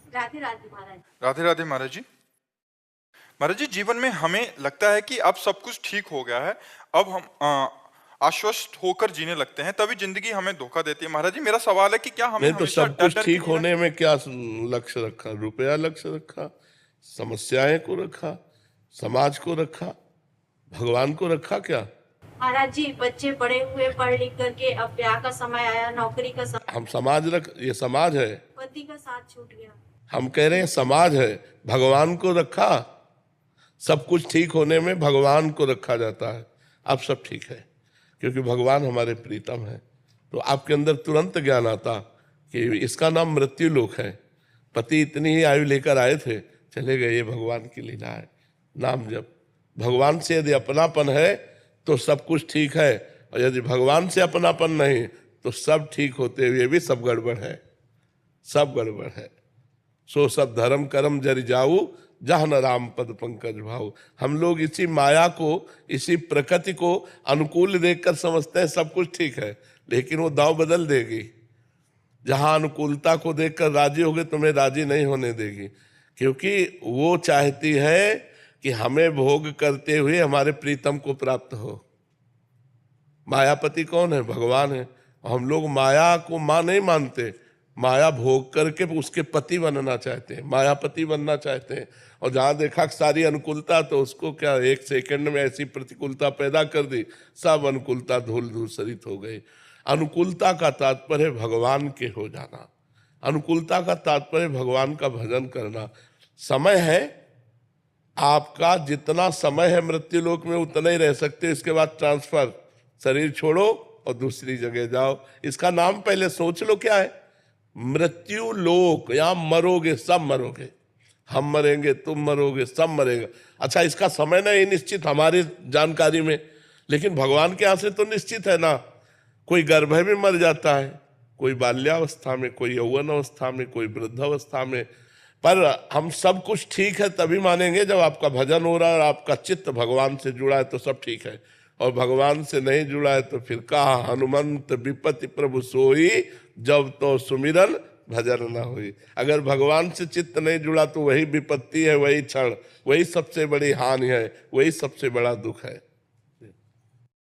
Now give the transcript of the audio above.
राधे राधे महाराज। राधे राधे महाराज जी। महाराज जी, जीवन में हमें लगता है कि अब सब कुछ ठीक हो गया है, अब हम आश्वस्त होकर जीने लगते हैं, तभी जिंदगी हमें धोखा देती है। महाराज जी, मेरा सवाल है कि क्या हमें नहीं तो हमेशा सब डर कुछ डर के ठीक जीना होने में क्या लक्ष्य रखा? रुपया लक्ष्य रखा, समस्याएं को रखा, समाज को रखा, भगवान को रखा क्या? महाराज जी, बच्चे बड़े हुए, पढ़ लिख करके, अब ब्याह का समय आया, नौकरी का समय, हम समाज ये समाज है, पति का साथ छूट गया। हम कह रहे हैं समाज है, भगवान को रखा। सब कुछ ठीक होने में भगवान को रखा जाता है। अब सब ठीक है क्योंकि भगवान हमारे प्रीतम है। तो आपके अंदर तुरंत ज्ञान आता कि इसका नाम मृत्यु लोक है। पति इतनी ही आयु लेकर आए थे, चले गए, ये भगवान की लीला है। नाम जब भगवान से यदि अपनापन है तो सब कुछ ठीक है, और यदि भगवान से अपनापन नहीं तो सब ठीक होते हुए भी सब गड़बड़ है, सब गड़बड़ है। सो सब धर्म कर्म जरि जाऊ, जहाँ न राम पद पंकज भाऊ। हम लोग इसी माया को, इसी प्रकृति को अनुकूल देखकर समझते हैं सब कुछ ठीक है, लेकिन वो दांव बदल देगी। जहां अनुकूलता को देखकर राजी होगे, तुम्हें राजी नहीं होने देगी, क्योंकि वो चाहती है कि हमें भोग करते हुए हमारे प्रीतम को प्राप्त हो। मायापति कौन है? भगवान है। हम लोग माया को मां नहीं मानते, माया भोग करके उसके पति बनना चाहते हैं, मायापति बनना चाहते हैं। और जहां देखा सारी अनुकूलता, तो उसको क्या एक सेकंड में ऐसी प्रतिकूलता पैदा कर दी, सब अनुकूलता धूल धूसरित हो गई। अनुकूलता का तात्पर्य भगवान के हो जाना, अनुकूलता का तात्पर्य भगवान का भजन करना। समय है आपका, जितना समय है मृत्यु लोक में उतना ही रह सकते, इसके बाद ट्रांसफर, शरीर छोड़ो और दूसरी जगह जाओ। इसका नाम पहले सोच लो क्या है? मृत्यु लोक। यहां मरोगे, सब मरोगे, हम मरेंगे, तुम मरोगे, सब मरेगा। अच्छा, इसका समय नहीं निश्चित हमारी जानकारी में, लेकिन भगवान के यहां से तो निश्चित है ना। कोई गर्भ में मर जाता है, कोई बाल्यावस्था में, कोई यौवन अवस्था में, कोई वृद्धावस्था में। पर हम सब कुछ ठीक है तभी मानेंगे जब आपका भजन हो रहा है और आपका चित्त भगवान से जुड़ा है, तो सब ठीक है। और भगवान से नहीं जुड़ा है तो फिर कहा हनुमंत विपत्ति प्रभु सोई, जब तो सुमिरन भजन न हुई। अगर भगवान से चित्त नहीं जुड़ा तो वही विपत्ति है, वही क्षण, वही सबसे बड़ी हानि है, वही सबसे बड़ा दुख है।